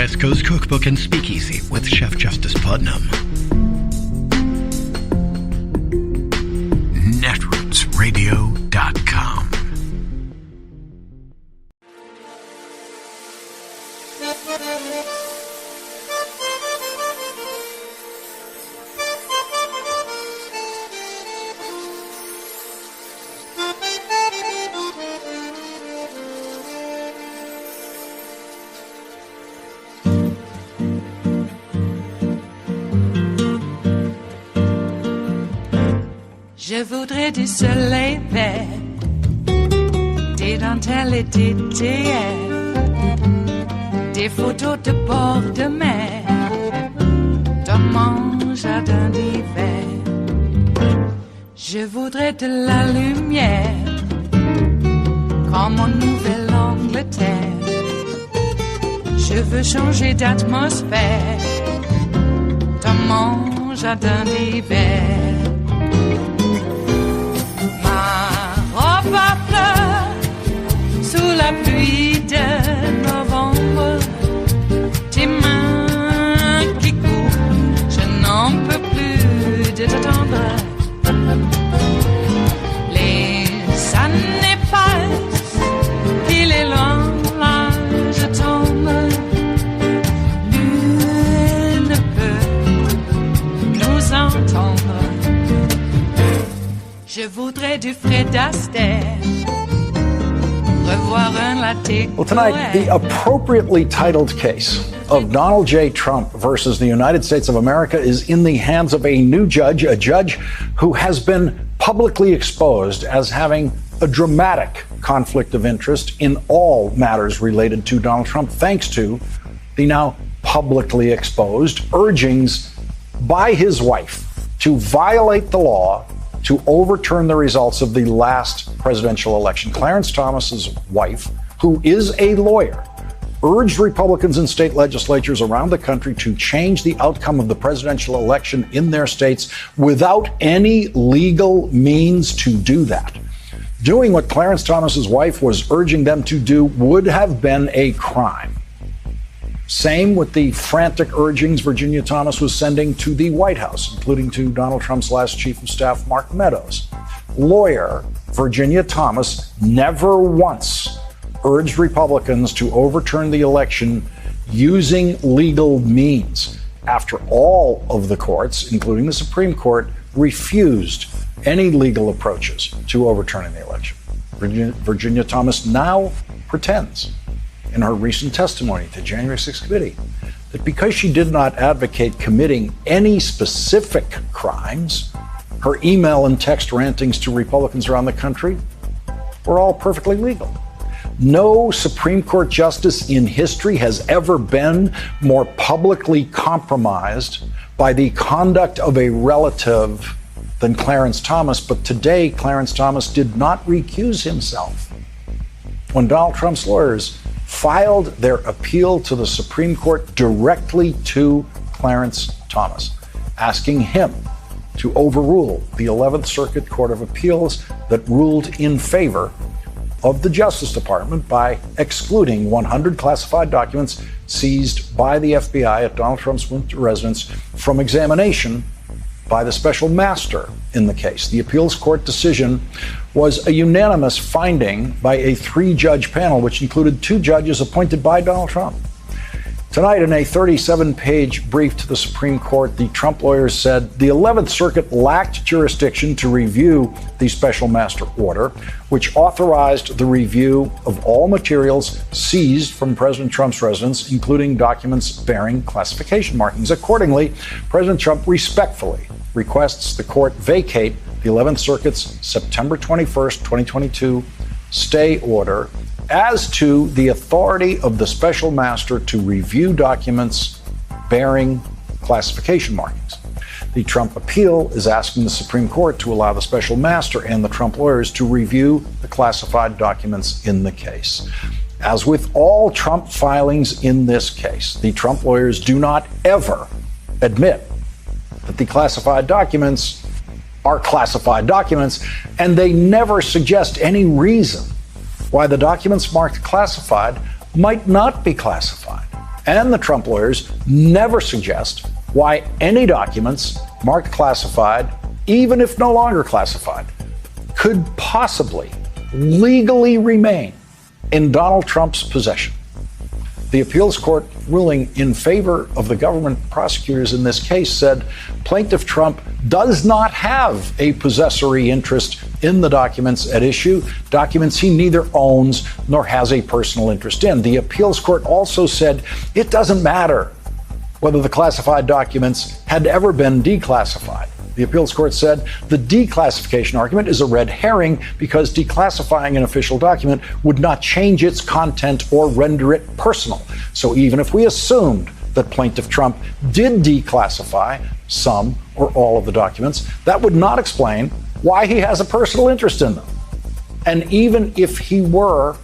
West Coast Cookbook and Speakeasy with Chef Justice Putnam. Netrootsradio.com. Je voudrais du soleil vert, des dentelles et des théères, des photos de bord de mer, dans mon jardin d'hiver. Je voudrais de la lumière, comme en Nouvelle-Angleterre. Je veux changer d'atmosphère, dans mon jardin d'hiver. Ma fleur sous la pluie de novembre, tes mains qui courent, je n'en peux plus de t'attendre. Les années passent, il est loin, là je tombe. Nul ne peut nous entendre. Je voudrais du Fred Astaire, revoir un latte. Well, tonight, the appropriately titled case of Donald J. Trump versus the United States of America is in the hands of a new judge, a judge who has been publicly exposed as having a dramatic conflict of interest in all matters related to Donald Trump, thanks to the now publicly exposed urgings by his wife to violate the law to overturn the results of the last presidential election. Clarence Thomas's wife, who is a lawyer, urged Republicans in state legislatures around the country to change the outcome of the presidential election in their states without any legal means to do that. Doing what Clarence Thomas's wife was urging them to do would have been a crime. Same with the frantic urgings Virginia Thomas was sending to the White House, including to Donald Trump's last chief of staff, Mark Meadows. Lawyer Virginia Thomas never once urged Republicans to overturn the election using legal means, after all of the courts, including the Supreme Court, refused any legal approaches to overturning the election. Virginia Thomas now pretends, in her recent testimony to the January 6th committee, that because she did not advocate committing any specific crimes, her email and text rantings to Republicans around the country were all perfectly legal. No Supreme Court justice in history has ever been more publicly compromised by the conduct of a relative than Clarence Thomas, but today Clarence Thomas did not recuse himself when Donald Trump's lawyers filed their appeal to the Supreme Court directly to Clarence Thomas, asking him to overrule the 11th Circuit Court of Appeals that ruled in favor of the Justice Department by excluding 100 classified documents seized by the FBI at Donald Trump's winter residence from examination by the special master in the case. The appeals court decision was a unanimous finding by a 3-judge panel, which included 2 judges appointed by Donald Trump. Tonight, in a 37-page brief to the Supreme Court, the Trump lawyers said the 11th Circuit lacked jurisdiction to review the special master order, which authorized the review of all materials seized from President Trump's residence, including documents bearing classification markings. Accordingly, President Trump respectfully requests the court vacate the 11th Circuit's September 21st, 2022 stay order as to the authority of the special master to review documents bearing classification markings. The Trump appeal is asking the Supreme Court to allow the special master and the Trump lawyers to review the classified documents in the case. As with all Trump filings in this case, the Trump lawyers do not ever admit that the classified documents are classified documents, and they never suggest any reason why the documents marked classified might not be classified. and the Trump lawyers never suggest why any documents marked classified, even if no longer classified, could possibly legally remain in Donald Trump's possession. The appeals court ruling in favor of the government prosecutors in this case said plaintiff Trump does not have a possessory interest in the documents at issue, documents he neither owns nor has a personal interest in. The appeals court also said it doesn't matter whether the classified documents had ever been declassified. The appeals court said the declassification argument is a red herring because declassifying an official document would not change its content or render it personal. So even if we assumed that plaintiff Trump did declassify some or all of the documents, that would not explain why he has a personal interest in them. And even if he were,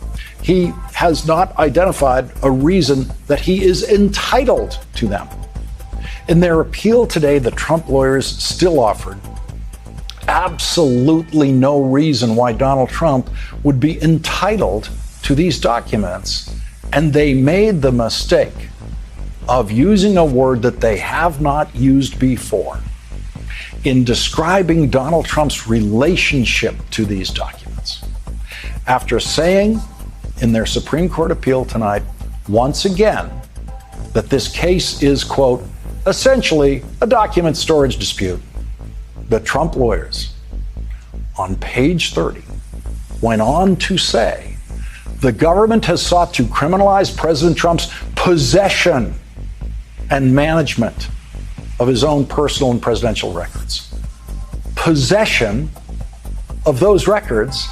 he has not identified a reason that he is entitled to them. In their appeal today, the Trump lawyers still offered absolutely no reason why Donald Trump would be entitled to these documents. And they made the mistake of using a word that they have not used before in describing Donald Trump's relationship to these documents. After saying in their Supreme Court appeal tonight, once again, that this case is, quote, essentially a document storage dispute, the Trump lawyers on page 30 went on to say the government has sought to criminalize President Trump's possession and management of his own personal and presidential records. Possession of those records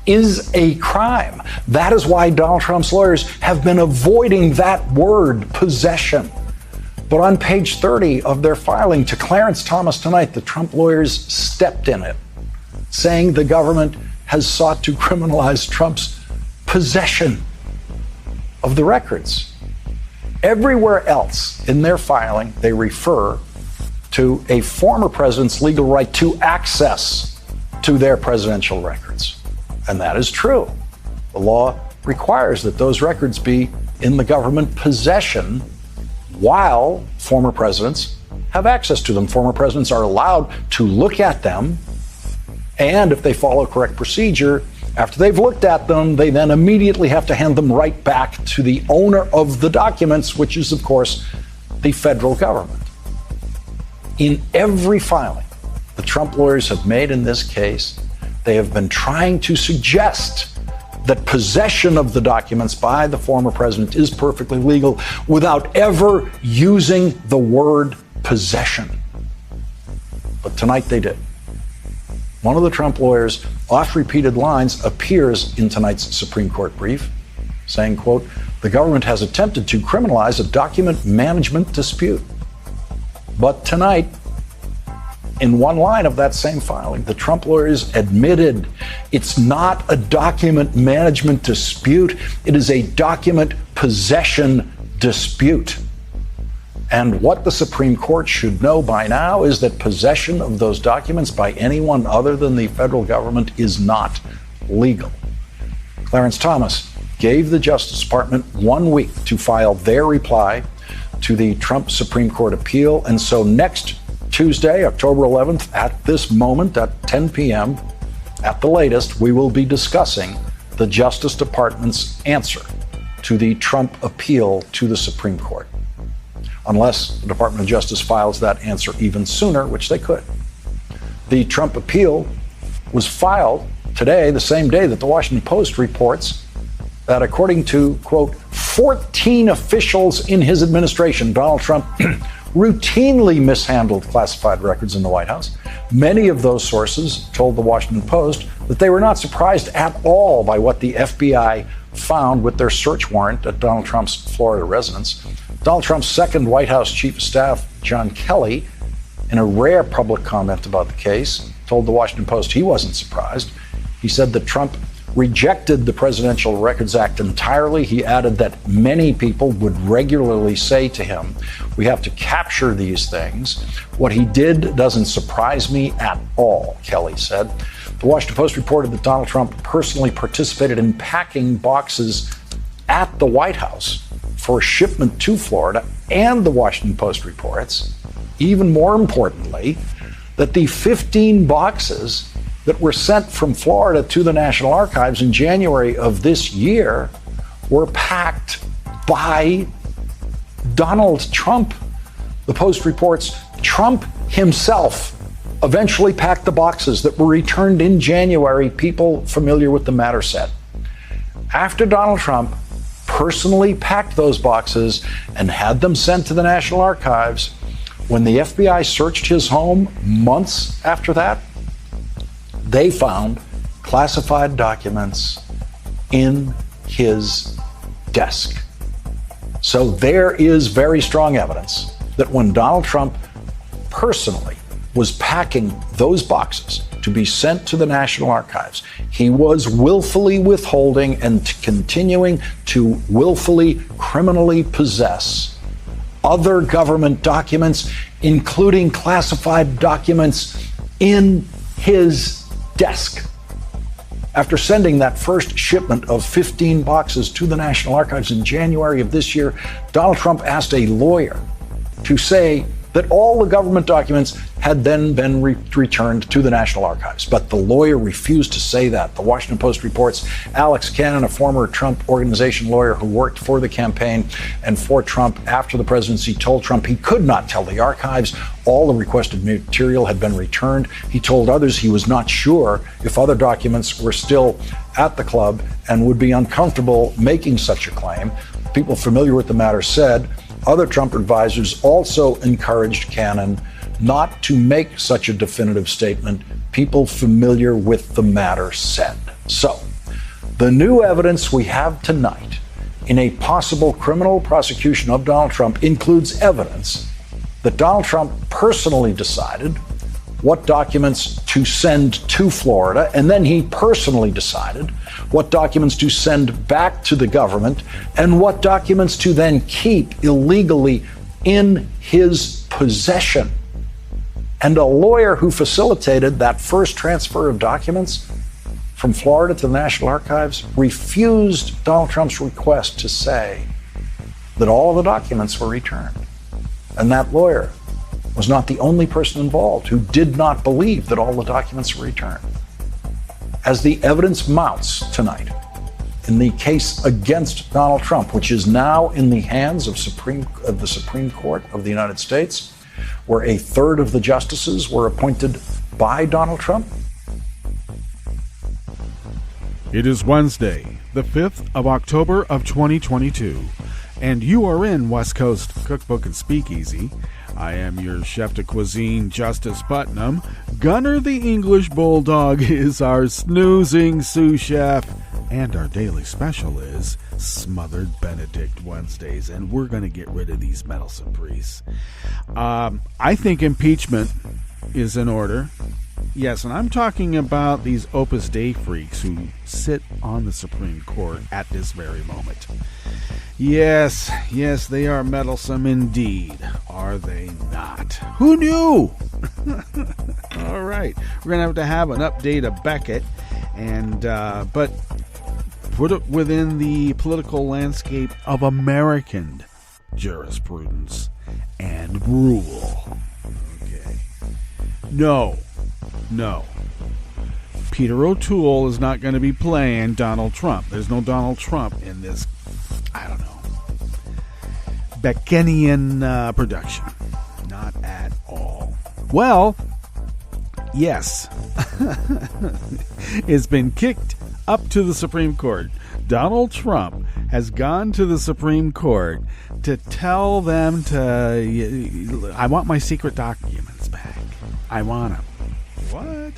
is a crime. That is why Donald Trump's lawyers have been avoiding that word, possession. But on page 30 of their filing to Clarence Thomas tonight, the Trump lawyers stepped in it, saying the government has sought to criminalize Trump's possession of the records. Everywhere else in their filing, they refer to a former president's legal right to access to their presidential records. And that is true. The law requires that those records be in the government possession while former presidents have access to them. Former presidents are allowed to look at them, and if they follow correct procedure, after they've looked at them, they then immediately have to hand them right back to the owner of the documents, which is, of course, the federal government. In every filing the Trump lawyers have made in this case, they have been trying to suggest that possession of the documents by the former president is perfectly legal without ever using the word possession. But tonight they did. One of the Trump lawyers' oft-repeated lines appears in tonight's Supreme Court brief, saying, quote, the government has attempted to criminalize a document management dispute. But tonight, in one line of that same filing, the Trump lawyers admitted it's not a document management dispute, it is a document possession dispute. And what the Supreme Court should know by now is that possession of those documents by anyone other than the federal government is not legal. Clarence Thomas gave the Justice Department 1 week to file their reply to the Trump Supreme Court appeal, and so next Tuesday, October 11th, at this moment, at 10 p.m., at the latest, we will be discussing the Justice Department's answer to the Trump appeal to the Supreme Court. Unless the Department of Justice files that answer even sooner, which they could. The Trump appeal was filed today, the same day that the Washington Post reports that according to, quote, 14 officials in his administration, Donald Trump routinely mishandled classified records in the White House. Many of those sources told the Washington Post that they were not surprised at all by what the FBI found with their search warrant at Donald Trump's Florida residence. Donald Trump's second White House Chief of Staff, John Kelly, in a rare public comment about the case, told the Washington Post he wasn't surprised. He said that Trump rejected the Presidential Records Act entirely. He added that many people would regularly say to him, we have to capture these things. What he did doesn't surprise me at all, Kelly said. The Washington Post reported that Donald Trump personally participated in packing boxes at the White House for shipment to Florida, and the Washington Post reports, even more importantly, that the 15 boxes that were sent from Florida to the National Archives in January of this year were packed by Donald Trump. The Post reports Trump himself eventually packed the boxes that were returned in January, people familiar with the matter said. After Donald Trump personally packed those boxes and had them sent to the National Archives, when the FBI searched his home months after that, they found classified documents in his desk. So there is very strong evidence that when Donald Trump personally was packing those boxes to be sent to the National Archives, he was willfully withholding and continuing to willfully criminally possess other government documents, including classified documents in his desk. After sending that first shipment of 15 boxes to the National Archives in January of this year, Donald Trump asked a lawyer to say that all the government documents had then been returned to the National Archives. But the lawyer refused to say that. The Washington Post reports Alex Cannon, a former Trump organization lawyer who worked for the campaign and for Trump after the presidency, told Trump he could not tell the archives all the requested material had been returned. He told others he was not sure if other documents were still at the club and would be uncomfortable making such a claim. People familiar with the matter said other Trump advisors also encouraged Cannon not to make such a definitive statement. People familiar with the matter said. So, the new evidence we have tonight in a possible criminal prosecution of Donald Trump includes evidence that Donald Trump personally decided what documents to send to Florida, and then he personally decided what documents to send back to the government and what documents to then keep illegally in his possession. And a lawyer who facilitated that first transfer of documents from Florida to the National Archives refused Donald Trump's request to say that all of the documents were returned. And that lawyer was not the only person involved who did not believe that all the documents were returned. As the evidence mounts tonight in the case against Donald Trump, which is now in the hands of the Supreme Court of the United States, where a third of the justices were appointed by Donald Trump. It is Wednesday, the 5th of October of 2022, and you are in West Coast Cookbook and Speakeasy. I am your chef de cuisine, Justice Putnam. Gunner the English Bulldog is our snoozing sous chef. And our daily special is Smothered Benedict Wednesdays. And we're going to get rid of these meddlesome priests. I think impeachment is in order. Yes, and I'm talking about these Opus Dei freaks who sit on the Supreme Court at this very moment. Yes, they are meddlesome indeed. Are they not? Who knew? All right, we're going to have an update of Beckett, and but put it within the political landscape of American jurisprudence and rule. Okay. No. Peter O'Toole is not going to be playing Donald Trump. There's no Donald Trump in this, I don't know, Beckenian production. Not at all. Well, yes. It's been kicked up to the Supreme Court. Donald Trump has gone to the Supreme Court to tell them to, I want my secret documents back. I want them. What?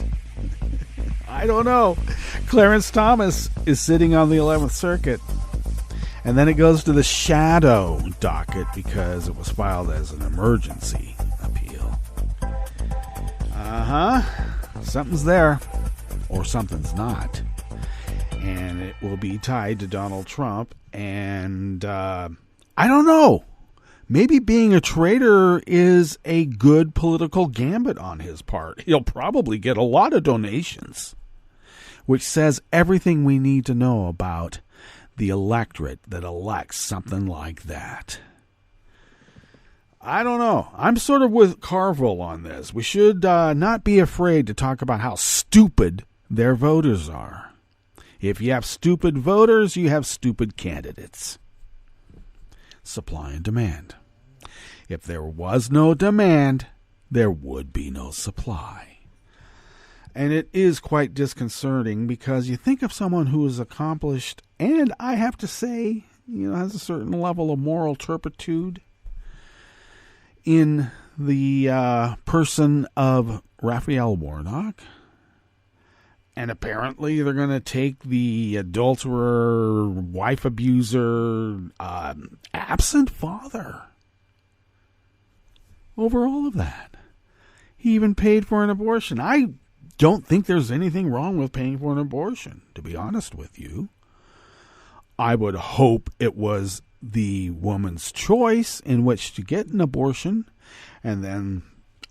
I don't know. Clarence Thomas is sitting on the 11th Circuit. And then it goes to the shadow docket because it was filed as an emergency appeal. Something's there. Or something's not. And it will be tied to Donald Trump. And I don't know. Maybe being a traitor is a good political gambit on his part. He'll probably get a lot of donations, which says everything we need to know about the electorate that elects something like that. I don't know. I'm sort of with Carville on this. We should not be afraid to talk about how stupid their voters are. If you have stupid voters, you have stupid candidates. Supply and demand. If there was no demand, there would be no supply. And it is quite disconcerting because you think of someone who is accomplished and, I have to say, has a certain level of moral turpitude in the person of Raphael Warnock. And apparently they're going to take the adulterer, wife abuser, absent father over all of that. He even paid for an abortion. I don't think there's anything wrong with paying for an abortion, to be honest with you. I would hope it was the woman's choice in which to get an abortion, and then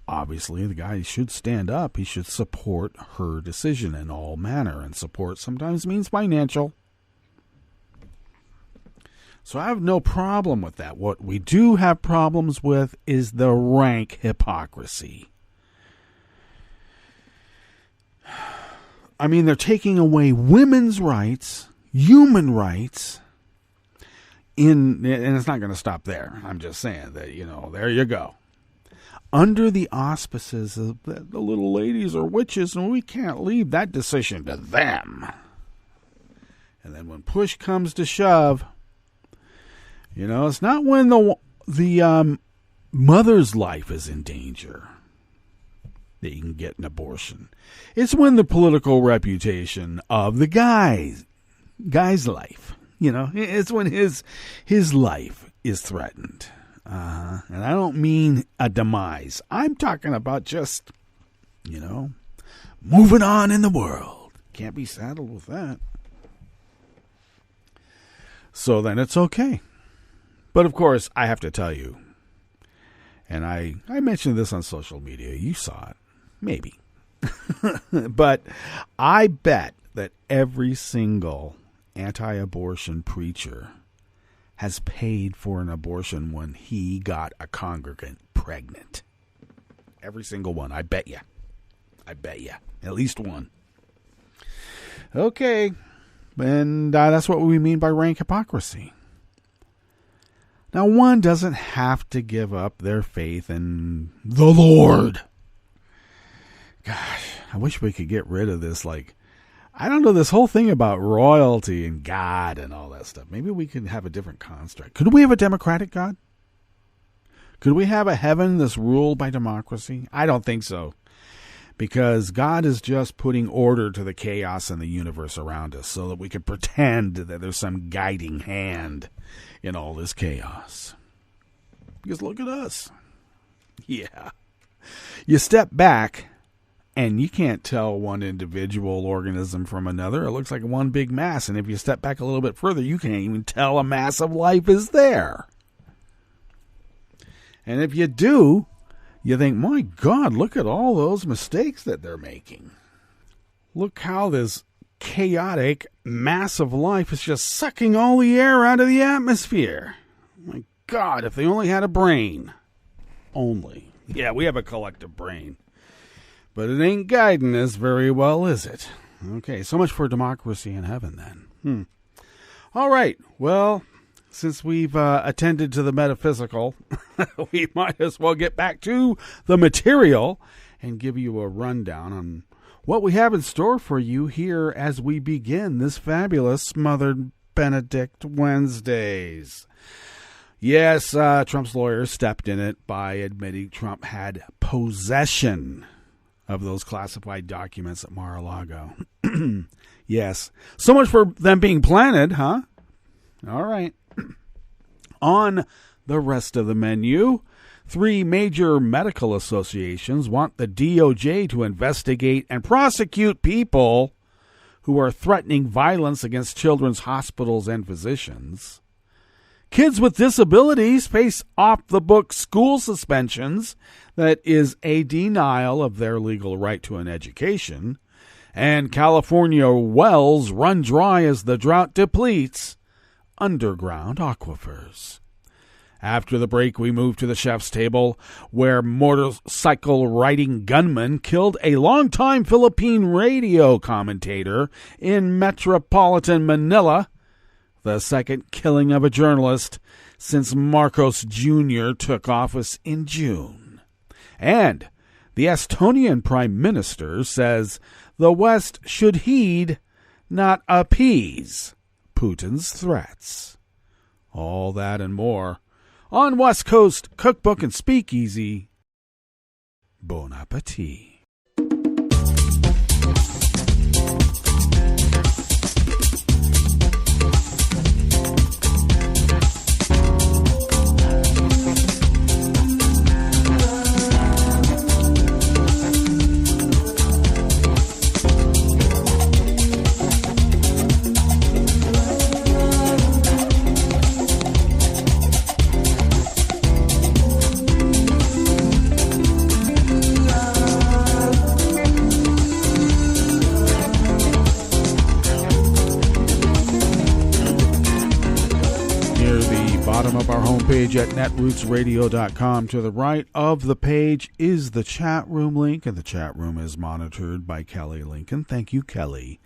obviously the guy should stand up. He should support her decision in all manner, and support sometimes means financial. So I have no problem with that. What we do have problems with is the rank hypocrisy. I mean, they're taking away women's rights, human rights, and it's not going to stop there. I'm just saying that, there you go. Under the auspices of the little ladies are witches, and we can't leave that decision to them. And then when push comes to shove, it's not when the mother's life is in danger that you can get an abortion. It's when the political reputation of the guy's life, it's when his life is threatened. And I don't mean a demise. I'm talking about just, moving on in the world. Can't be saddled with that. So then it's okay. But of course, I have to tell you, and I mentioned this on social media. You saw it. Maybe. But I bet that every single anti-abortion preacher has paid for an abortion when he got a congregant pregnant. Every single one. I bet you. At least one. Okay. And that's what we mean by rank hypocrisy. Now, one doesn't have to give up their faith in the Lord. Gosh, I wish we could get rid of this, I don't know, this whole thing about royalty and God and all that stuff. Maybe we could have a different construct. Could we have a democratic God? Could we have a heaven that's ruled by democracy? I don't think so. Because God is just putting order to the chaos in the universe around us so that we can pretend that there's some guiding hand in all this chaos. Because look at us. Yeah. You step back and you can't tell one individual organism from another. It looks like one big mass. And if you step back a little bit further, you can't even tell a mass of life is there. And if you do, you think, my God, look at all those mistakes that they're making. Look how this chaotic mass of life is just sucking all the air out of the atmosphere. My God, if they only had a brain. Only. Yeah, we have a collective brain. But it ain't guiding us very well, is it? Okay, so much for democracy in heaven then. All right, well, since we've attended to the metaphysical, we might as well get back to the material and give you a rundown on what we have in store for you here as we begin this fabulous Smothered Benedict Wednesdays. Yes, Trump's lawyers stepped in it by admitting Trump had possession of those classified documents at Mar-a-Lago. Yes. So much for them being planted, huh? All right. On the rest of the menu, 3 major medical associations want the DOJ to investigate and prosecute people who are threatening violence against children's hospitals and physicians. Kids with disabilities face off-the-book school suspensions that is a denial of their legal right to an education. And California wells run dry as the drought depletes. underground aquifers. After the break, we move to the chef's table, where motorcycle-riding gunmen killed a longtime Philippine radio commentator in metropolitan Manila, the second killing of a journalist since Marcos Jr. took office in June. And the Estonian Prime Minister says the West should heed, not appease, Putin's threats. All that and more on West Coast Cookbook and Speakeasy. Bon appetit. Of our homepage at netrootsradio.com. To the right of the page is the chat room link, and the chat room is monitored by Kelly Lincoln. Thank you, Kelly.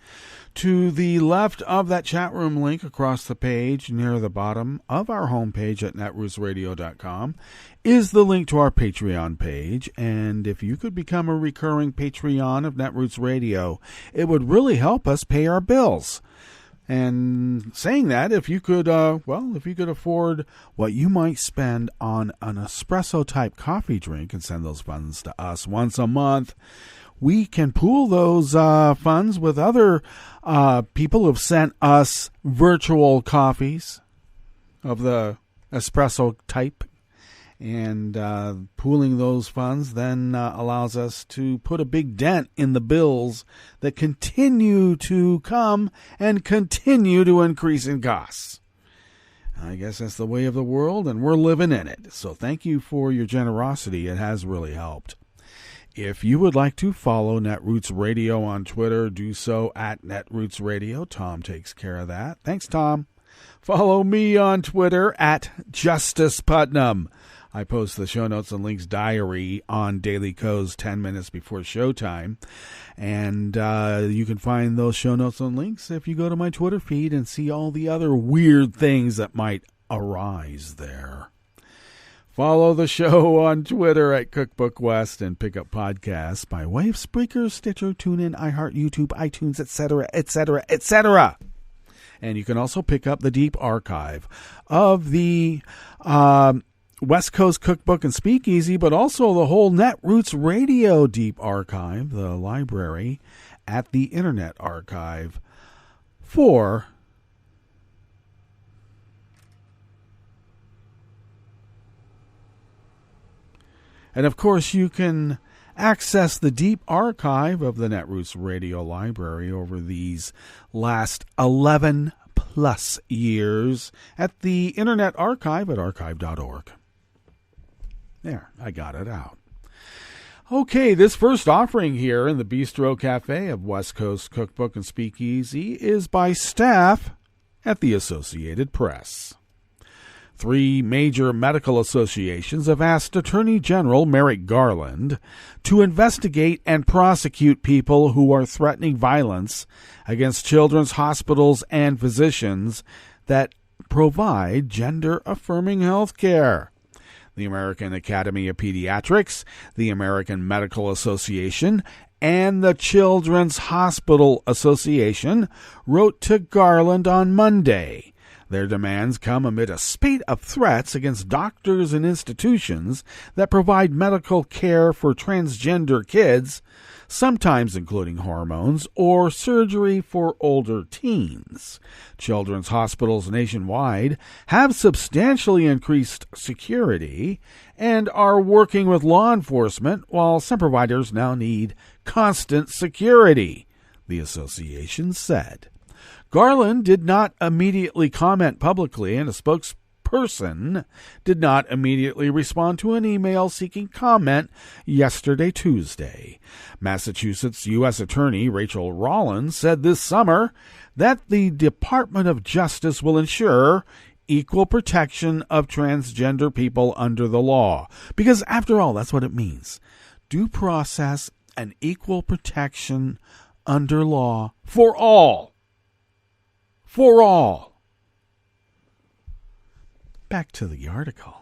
To the left of that chat room link across the page, near the bottom of our homepage at netrootsradio.com, is the link to our Patreon page. And if you could become a recurring Patreon of Netroots Radio, it would really help us pay our bills. And saying that, if you could afford what you might spend on an espresso-type coffee drink and send those funds to us once a month, we can pool those funds with other people who've sent us virtual coffees of the espresso type. And pooling those funds then allows us to put a big dent in the bills that continue to come and continue to increase in costs. I guess that's the way of the world, and we're living in it. So thank you for your generosity. It has really helped. If you would like to follow Netroots Radio on Twitter, do so at Netroots Radio. Tom takes care of that. Thanks, Tom. Follow me on Twitter at Justice Putnam. I post the show notes and links diary on Daily Co's 10 minutes before showtime. And you can find those show notes and links if you go to my Twitter feed and see all the other weird things that might arise there. Follow the show on Twitter at Cookbook West and pick up podcasts by way of Spreaker, Stitcher, TuneIn, iHeart, YouTube, iTunes, etc., etc., etc. And you can also pick up the deep archive of the West Coast Cookbook and Speakeasy, but also the whole Netroots Radio Deep Archive, the library, at the Internet Archive for and of course you can access the deep archive of the Netroots Radio Library over these last 11 plus years at the Internet Archive at archive.org. There, I got it out. Okay, this first offering here in the Bistro Cafe of West Coast Cookbook and Speakeasy is by staff at the Associated Press. 3 major medical associations have asked Attorney General Merrick Garland to investigate and prosecute people who are threatening violence against children's hospitals and physicians that provide gender-affirming health care. The American Academy of Pediatrics, the American Medical Association, and the Children's Hospital Association wrote to Garland on Monday. Their demands come amid a spate of threats against doctors and institutions that provide medical care for transgender kids, sometimes including hormones or surgery for older teens. Children's hospitals nationwide have substantially increased security and are working with law enforcement, while some providers now need constant security, the association said. Garland did not immediately comment publicly, and a spokesperson person did not immediately respond to an email seeking comment yesterday, Tuesday. Massachusetts U.S. Attorney Rachel Rollins said this summer that the Department of Justice will ensure equal protection of transgender people under the law. Because after all, that's what it means. Due process and equal protection under law for all. For all. Back to the article.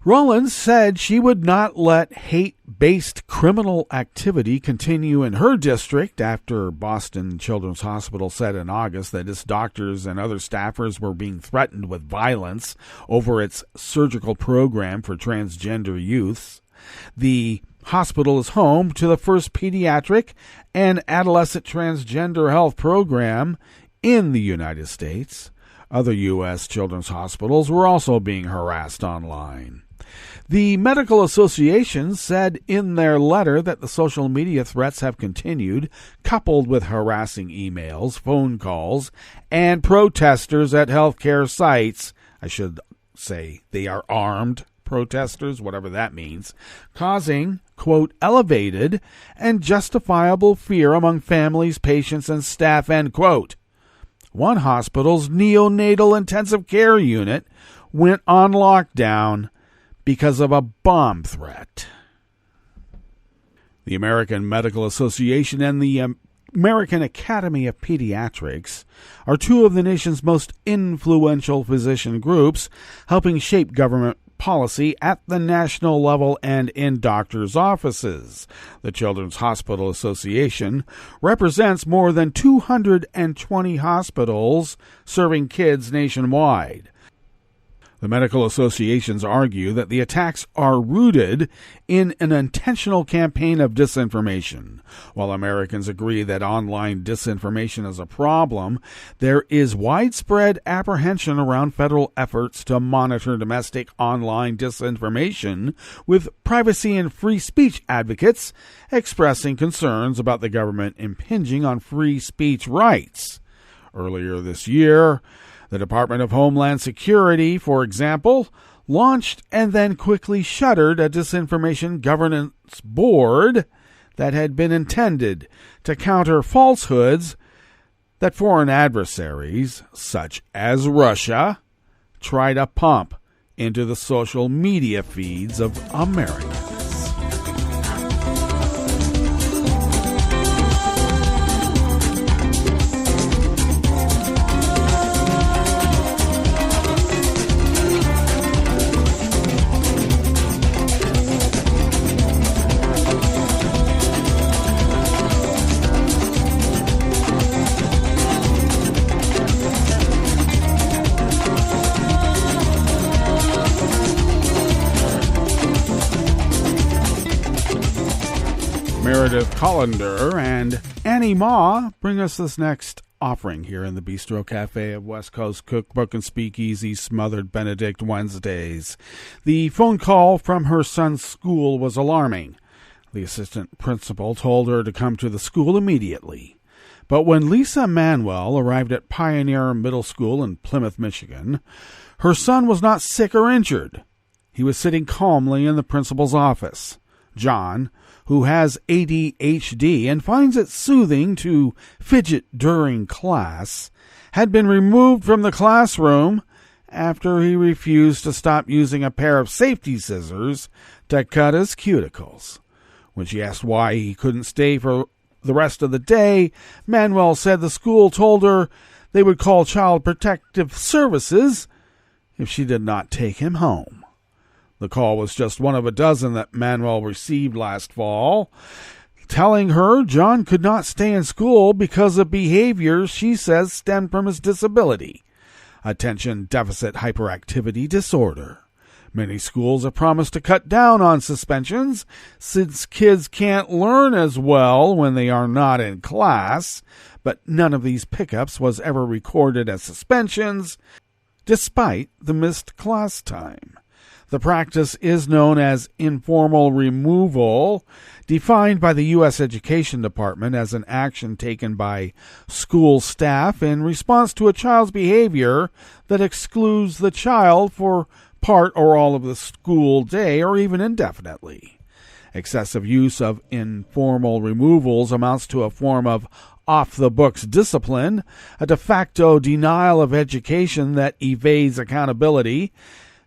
Rollins said she would not let hate-based criminal activity continue in her district after Boston Children's Hospital said in August that its doctors and other staffers were being threatened with violence over its surgical program for transgender youths. The hospital is home to the first pediatric and adolescent transgender health program in the United States. Other U.S. children's hospitals were also being harassed online. The medical association said in their letter that the social media threats have continued, coupled with harassing emails, phone calls, and protesters at healthcare sites. I should say they are armed protesters, whatever that means, causing, quote, elevated and justifiable fear among families, patients, and staff, end quote. One hospital's neonatal intensive care unit went on lockdown because of a bomb threat. The American Medical Association and the American Academy of Pediatrics are two of the nation's most influential physician groups, helping shape government policy at the national level and in doctors' offices. The Children's Hospital Association represents more than 220 hospitals serving kids nationwide. The medical associations argue that the attacks are rooted in an intentional campaign of disinformation. While Americans agree that online disinformation is a problem, there is widespread apprehension around federal efforts to monitor domestic online disinformation, with privacy and free speech advocates expressing concerns about the government impinging on free speech rights. Earlier this year, the Department of Homeland Security, for example, launched and then quickly shuttered a disinformation governance board that had been intended to counter falsehoods that foreign adversaries, such as Russia, try to pump into the social media feeds of Americans. Meredith Collender and Annie Ma bring us this next offering here in the Bistro Cafe of West Coast Cookbook and Speakeasy Smothered Benedict Wednesdays. The phone call from her son's school was alarming. The assistant principal told her to come to the school immediately. But when Lisa Manuel arrived at Pioneer Middle School in Plymouth, Michigan, her son was not sick or injured. He was sitting calmly in the principal's office. John, who has ADHD and finds it soothing to fidget during class, had been removed from the classroom after he refused to stop using a pair of safety scissors to cut his cuticles. When she asked why he couldn't stay for the rest of the day, Manuel said the school told her they would call Child Protective Services if she did not take him home. The call was just one of a dozen that Manuel received last fall, telling her John could not stay in school because of behaviors she says stemmed from his disability, attention deficit hyperactivity disorder. Many schools have promised to cut down on suspensions since kids can't learn as well when they are not in class, but none of these pickups was ever recorded as suspensions, despite the missed class time. The practice is known as informal removal, defined by the U.S. Education Department as an action taken by school staff in response to a child's behavior that excludes the child for part or all of the school day or even indefinitely. Excessive use of informal removals amounts to a form of off-the-books discipline, a de facto denial of education that evades accountability,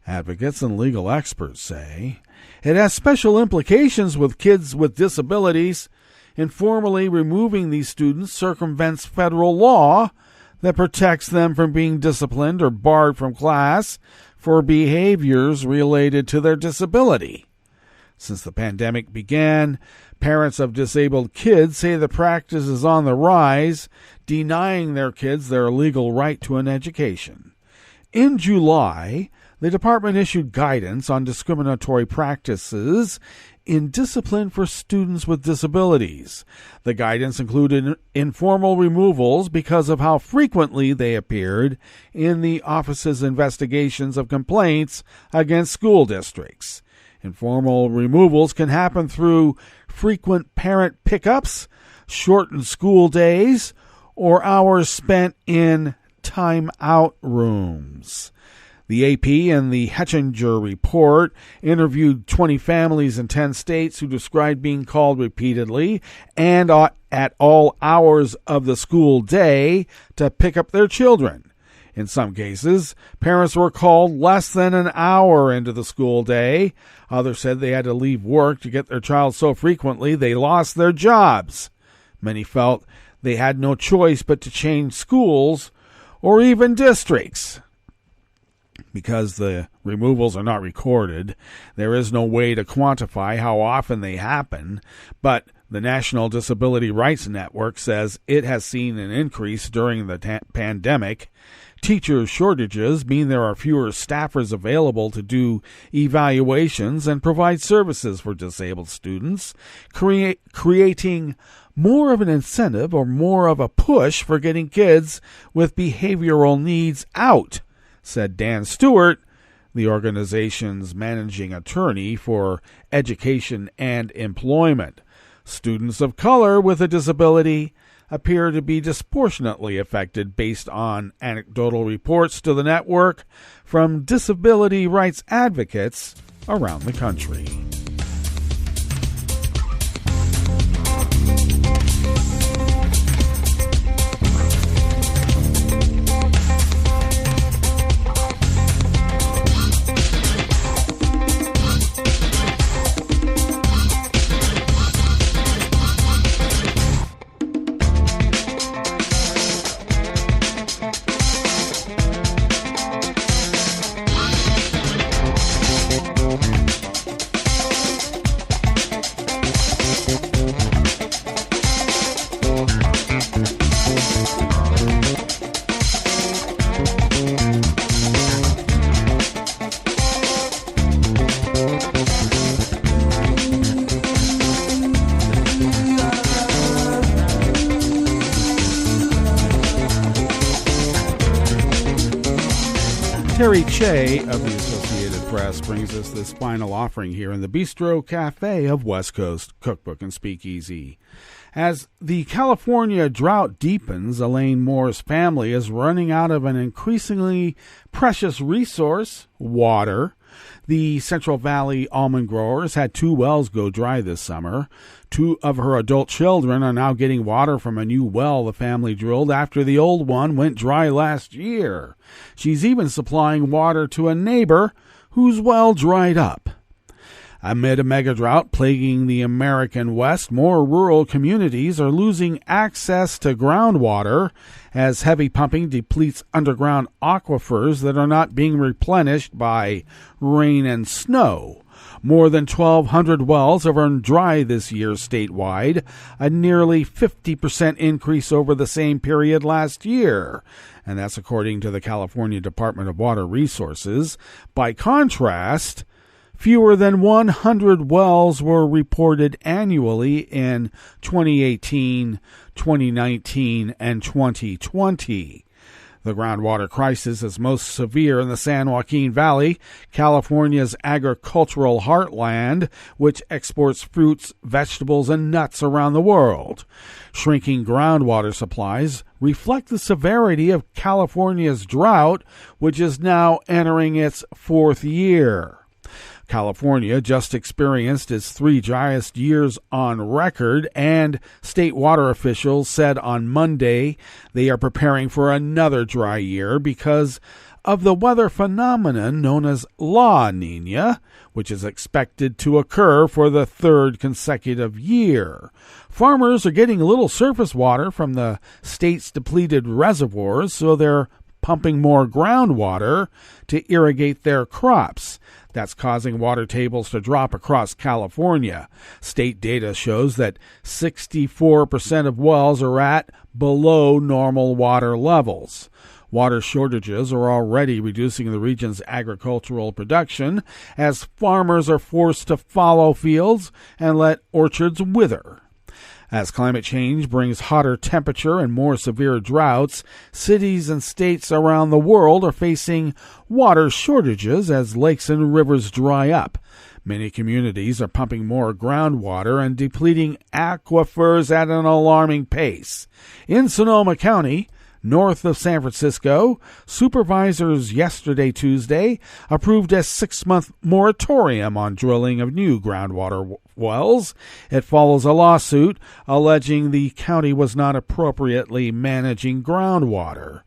advocates and legal experts say. It has special implications with kids with disabilities. Informally removing these students circumvents federal law that protects them from being disciplined or barred from class for behaviors related to their disability. Since the pandemic began, parents of disabled kids say the practice is on the rise, denying their kids their legal right to an education. In July, the department issued guidance on discriminatory practices in discipline for students with disabilities. The guidance included informal removals because of how frequently they appeared in the office's investigations of complaints against school districts. Informal removals can happen through frequent parent pickups, shortened school days, or hours spent in time-out rooms. The AP and the Hetchinger report interviewed 20 families in 10 states who described being called repeatedly and at all hours of the school day to pick up their children. In some cases, parents were called less than an hour into the school day. Others said they had to leave work to get their child so frequently they lost their jobs. Many felt they had no choice but to change schools or even districts. Because the removals are not recorded, there is no way to quantify how often they happen, but the National Disability Rights Network says it has seen an increase during the pandemic. Teacher shortages mean there are fewer staffers available to do evaluations and provide services for disabled students, creating more of an incentive or more of a push for getting kids with behavioral needs out, said Dan Stewart, the organization's managing attorney for education and employment. Students of color with a disability appear to be disproportionately affected based on anecdotal reports to the network from disability rights advocates around the country. Terry Che of the Associated Press brings us this final offering here in the Bistro Cafe of West Coast Cookbook and Speakeasy. As the California drought deepens, Elaine Moore's family is running out of an increasingly precious resource, water. The Central Valley almond growers had 2 wells go dry this summer. 2 of her adult children are now getting water from a new well the family drilled after the old one went dry last year. She's even supplying water to a neighbor whose well dried up. Amid a mega drought plaguing the American West, more rural communities are losing access to groundwater as heavy pumping depletes underground aquifers that are not being replenished by rain and snow. More than 1,200 wells have run dry this year statewide, a nearly 50% increase over the same period last year. And that's according to the California Department of Water Resources. By contrast, fewer than 100 wells were reported annually in 2018, 2019, and 2020. The groundwater crisis is most severe in the San Joaquin Valley, California's agricultural heartland, which exports fruits, vegetables, and nuts around the world. Shrinking groundwater supplies reflect the severity of California's drought, which is now entering its fourth year. California just experienced its 3 driest years on record, and state water officials said on Monday they are preparing for another dry year because of the weather phenomenon known as La Niña, which is expected to occur for the 3rd consecutive year. Farmers are getting a little surface water from the state's depleted reservoirs, so they're pumping more groundwater to irrigate their crops. That's causing water tables to drop across California. State data shows that 64% of wells are at below normal water levels. Water shortages are already reducing the region's agricultural production as farmers are forced to fallow fields and let orchards wither. As climate change brings hotter temperature and more severe droughts, cities and states around the world are facing water shortages as lakes and rivers dry up. Many communities are pumping more groundwater and depleting aquifers at an alarming pace. In Sonoma County, north of San Francisco, supervisors yesterday, Tuesday, approved a 6-month moratorium on drilling of new groundwater wells. It follows a lawsuit alleging the county was not appropriately managing groundwater.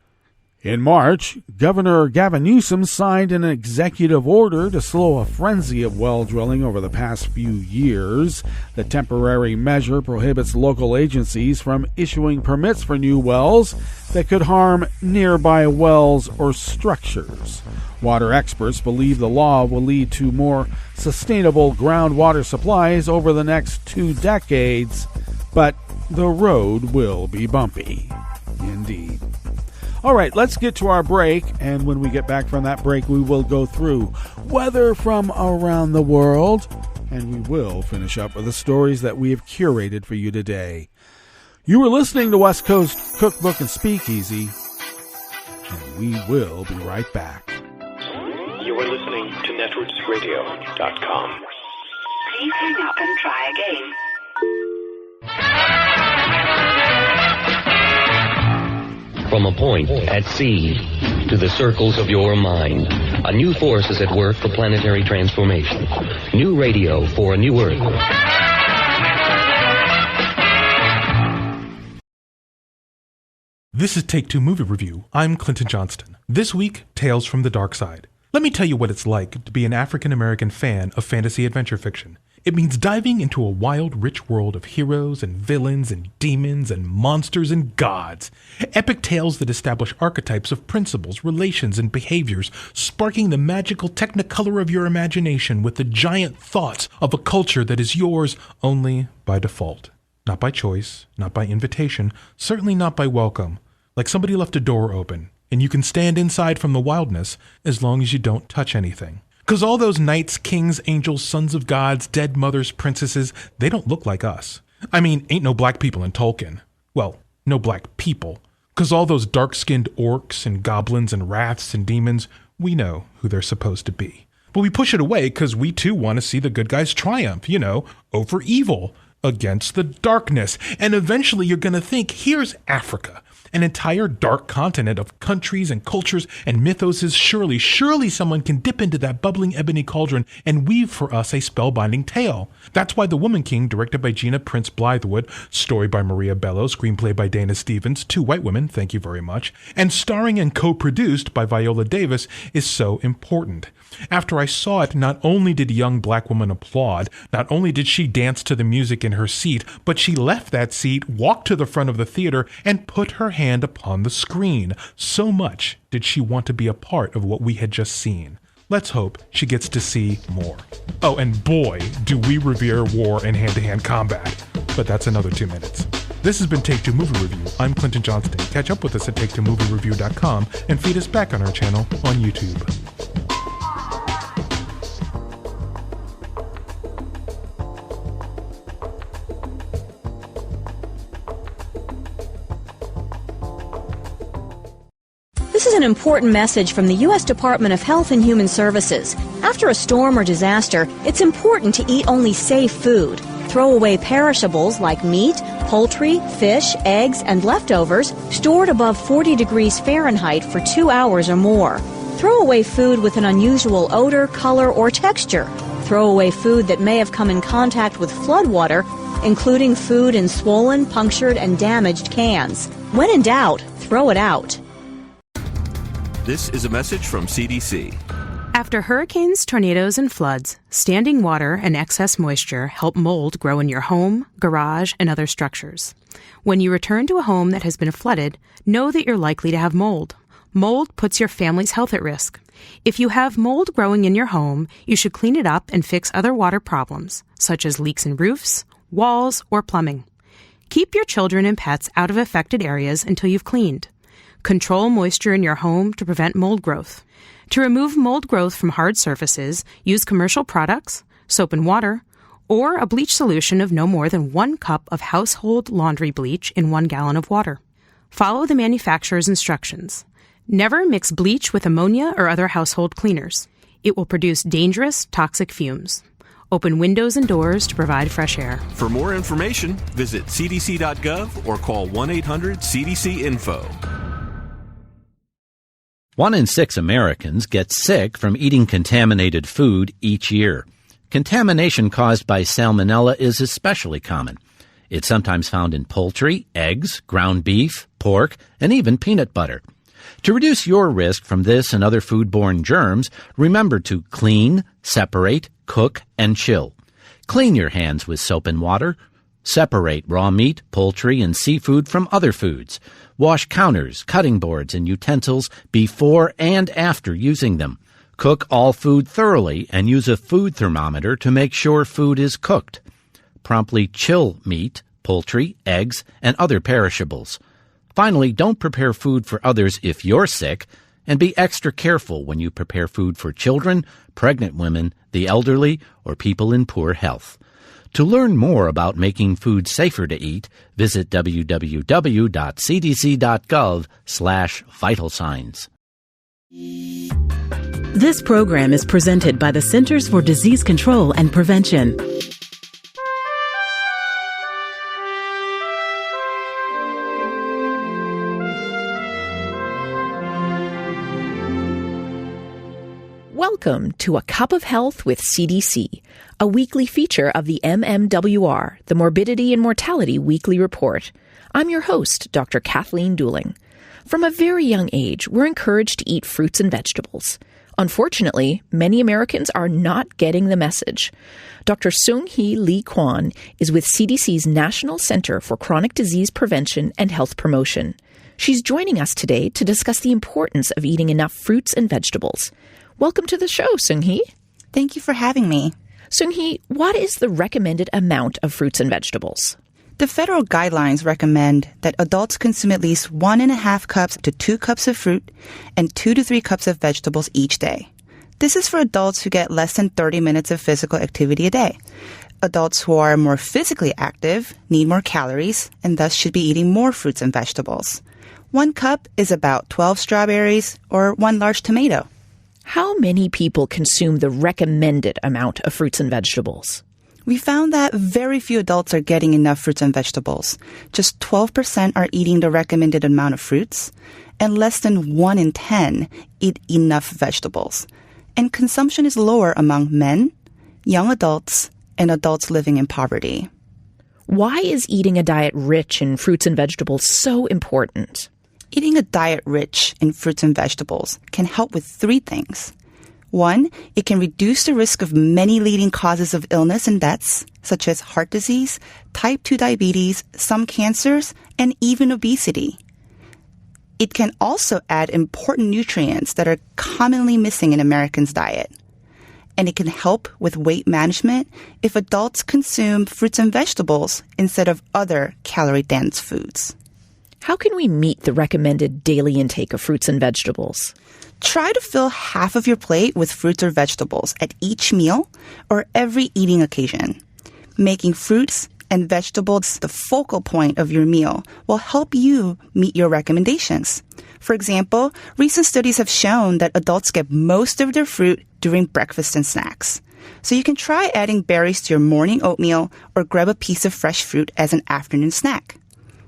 In March, Governor Gavin Newsom signed an executive order to slow a frenzy of well drilling over the past few years. The temporary measure prohibits local agencies from issuing permits for new wells that could harm nearby wells or structures. Water experts believe the law will lead to more sustainable groundwater supplies over the next 2 decades, but the road will be bumpy. Indeed. All right, let's get to our break, and when we get back from that break, we will go through weather from around the world, and we will finish up with the stories that we have curated for you today. You are listening to West Coast Cookbook and Speakeasy, and we will be right back. You are listening to netrootsradio.com. Please hang up and try again. From a point at sea to the circles of your mind, a new force is at work for planetary transformation. New radio for a new Earth. This is Take Two Movie Review. I'm Clinton Johnston. This week, Tales from the Dark Side. Let me tell you what it's like to be an African-American fan of fantasy adventure fiction. It means diving into a wild, rich world of heroes and villains and demons and monsters and gods. Epic tales that establish archetypes of principles, relations, and behaviors, sparking the magical technicolor of your imagination with the giant thoughts of a culture that is yours only by default. Not by choice, not by invitation, certainly not by welcome. Like somebody left a door open, and you can stand inside from the wildness as long as you don't touch anything. Because all those knights, kings, angels, sons of gods, dead mothers, princesses, they don't look like us. I mean, ain't no black people in Tolkien. Well, no black people. Because all those dark-skinned orcs and goblins and wraths and demons, we know who they're supposed to be. But we push it away because we too want to see the good guys triumph, over evil, against the darkness. And eventually you're going to think, here's Africa. An entire dark continent of countries and cultures and mythoses. Surely someone can dip into that bubbling ebony cauldron and weave for us a spellbinding tale. That's why The Woman King, directed by Gina Prince Blythewood, story by Maria Bello, screenplay by Dana Stevens, 2 white women, thank you very much, and starring and co-produced by Viola Davis, is so important. After I saw it, not only did a young black woman applaud, not only did she dance to the music in her seat, but she left that seat, walked to the front of the theater, and put her hand upon the screen. So much did she want to be a part of what we had just seen. Let's hope she gets to see more. Oh, and boy, do we revere war and hand-to-hand combat. But that's another 2 minutes. This has been Take Two Movie Review. I'm Clinton Johnston. Catch up with us at TakeTwoMovieReview.com and feed us back on our channel on YouTube. an important message from the U.S. Department of Health and Human Services. After a storm or disaster, it's important to eat only safe food. Throw away perishables like meat, poultry, fish, eggs, and leftovers stored above 40 degrees Fahrenheit for 2 hours or more. Throw away food with an unusual odor, color, or texture. Throw away food that may have come in contact with floodwater, including food in swollen, punctured, and damaged cans. When in doubt, throw it out. This is a message from CDC. After hurricanes, tornadoes, and floods, standing water and excess moisture help mold grow in your home, garage, and other structures. When you return to a home that has been flooded, know that you're likely to have mold. Mold puts your family's health at risk. If you have mold growing in your home, you should clean it up and fix other water problems, such as leaks in roofs, walls, or plumbing. Keep your children and pets out of affected areas until you've cleaned. Control moisture in your home to prevent mold growth. To remove mold growth from hard surfaces, use commercial products, soap and water, or a bleach solution of no more than 1 cup of household laundry bleach in 1 gallon of water. Follow the manufacturer's instructions. Never mix bleach with ammonia or other household cleaners. It will produce dangerous, toxic fumes. Open windows and doors to provide fresh air. For more information, visit cdc.gov or call 1-800-CDC-INFO. 1 in 6 Americans get sick from eating contaminated food each year. Contamination caused by salmonella is especially common. It's sometimes found in poultry, eggs, ground beef, pork, and even peanut butter. To reduce your risk from this and other foodborne germs, remember to clean, separate, cook, and chill. Clean your hands with soap and water. Separate raw meat, poultry, and seafood from other foods. Wash counters, cutting boards, and utensils before and after using them. Cook all food thoroughly and use a food thermometer to make sure food is cooked. Promptly chill meat, poultry, eggs, and other perishables. Finally, don't prepare food for others if you're sick, and be extra careful when you prepare food for children, pregnant women, the elderly, or people in poor health. To learn more about making food safer to eat, visit www.cdc.gov/vital signs. This program is presented by the Centers for Disease Control and Prevention. Welcome to A Cup of Health with CDC, a weekly feature of the MMWR, the Morbidity and Mortality Weekly Report. I'm your host, Dr. Kathleen Dooling. From a very young age, we're encouraged to eat fruits and vegetables. Unfortunately, many Americans are not getting the message. Dr. Seung-hee Lee Kwan is with CDC's National Center for Chronic Disease Prevention and Health Promotion. She's joining us today to discuss the importance of eating enough fruits and vegetables. Welcome to the show, Seung-hee. Thank you for having me. Seung-hee, what is the recommended amount of fruits and vegetables? The federal guidelines recommend that adults consume at least 1.5 cups to 2 cups of fruit and 2 to 3 cups of vegetables each day. This is for adults who get less than 30 minutes of physical activity a day. Adults who are more physically active need more calories and thus should be eating more fruits and vegetables. 1 cup is about 12 strawberries or 1 large tomato. How many people consume the recommended amount of fruits and vegetables? We found that very few adults are getting enough fruits and vegetables. Just 12% are eating the recommended amount of fruits, and less than 1 in 10 eat enough vegetables. And consumption is lower among men, young adults, and adults living in poverty. Why is eating a diet rich in fruits and vegetables so important? Eating a diet rich in fruits and vegetables can help with 3 things. 1, it can reduce the risk of many leading causes of illness and deaths, such as heart disease, type 2 diabetes, some cancers, and even obesity. It can also add important nutrients that are commonly missing in Americans' diet. And it can help with weight management if adults consume fruits and vegetables instead of other calorie-dense foods. How can we meet the recommended daily intake of fruits and vegetables? Try to fill half of your plate with fruits or vegetables at each meal or every eating occasion. Making fruits and vegetables the focal point of your meal will help you meet your recommendations. For example, recent studies have shown that adults get most of their fruit during breakfast and snacks. So you can try adding berries to your morning oatmeal or grab a piece of fresh fruit as an afternoon snack.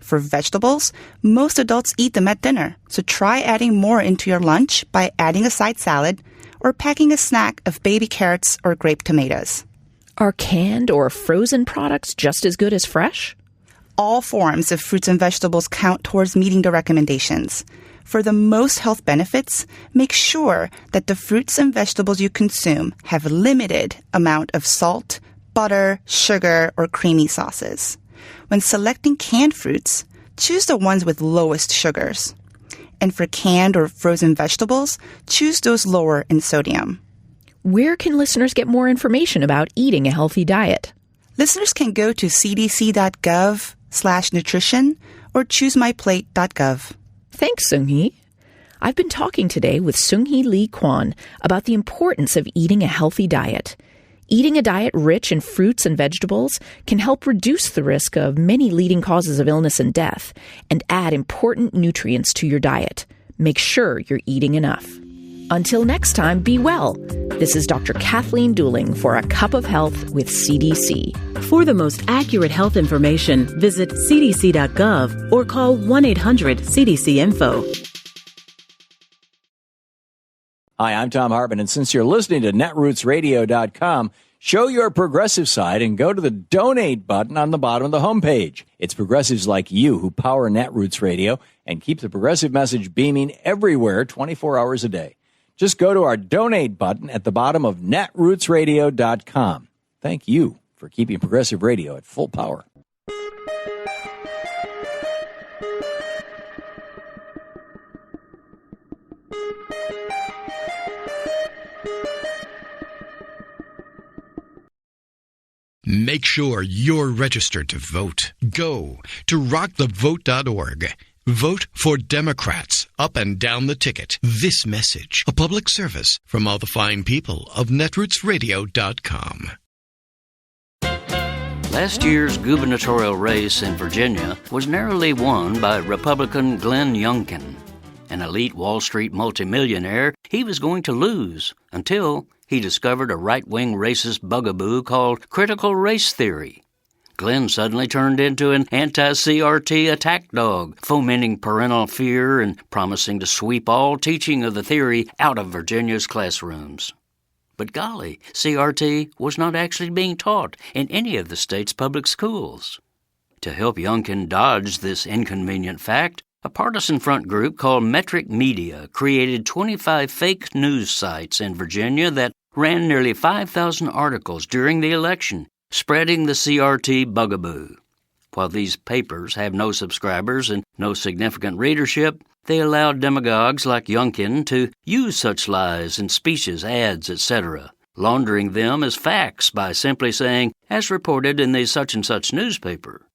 For vegetables, most adults eat them at dinner, so try adding more into your lunch by adding a side salad or packing a snack of baby carrots or grape tomatoes. Are canned or frozen products just as good as fresh? All forms of fruits and vegetables count towards meeting the recommendations. For the most health benefits, make sure that the fruits and vegetables you consume have a limited amount of salt, butter, sugar, or creamy sauces. When selecting canned fruits, choose the ones with lowest sugars. And for canned or frozen vegetables, choose those lower in sodium. Where can listeners get more information about eating a healthy diet? Listeners can go to cdc.gov/nutrition or choosemyplate.gov. Thanks, Seung-hee. I've been talking today with Seung-hee Lee Kwon about the importance of eating a healthy diet. Eating a diet rich in fruits and vegetables can help reduce the risk of many leading causes of illness and death and add important nutrients to your diet. Make sure you're eating enough. Until next time, be well. This is Dr. Kathleen Dooling for A Cup of Health with CDC. For the most accurate health information, visit cdc.gov or call 1-800-CDC-INFO. Hi, I'm Tom Hartman, and since you're listening to netrootsradio.com, show your progressive side and go to the donate button on the bottom of the homepage. It's progressives like you who power Netroots Radio and keep the progressive message beaming everywhere 24 hours a day. Just go to our donate button at the bottom of netrootsradio.com. Thank you for keeping progressive radio at full power. Make sure you're registered to vote. Go to rockthevote.org. Vote for Democrats up and down the ticket. This message, a public service from all the fine people of netrootsradio.com. Last year's gubernatorial race in Virginia was narrowly won by Republican Glenn Youngkin. An elite Wall Street multimillionaire, he was going to lose until he discovered a right-wing racist bugaboo called critical race theory. Glenn suddenly turned into an anti-CRT attack dog, fomenting parental fear and promising to sweep all teaching of the theory out of Virginia's classrooms. But golly, CRT was not actually being taught in any of the state's public schools. To help Youngkin dodge this inconvenient fact, a partisan front group called Metric Media created 25 fake news sites in Virginia that ran nearly 5,000 articles during the election, spreading the CRT bugaboo. While these papers have no subscribers and no significant readership, they allowed demagogues like Youngkin to use such lies in speeches, ads, etc., laundering them as facts by simply saying, as reported in the such-and-such newspaper.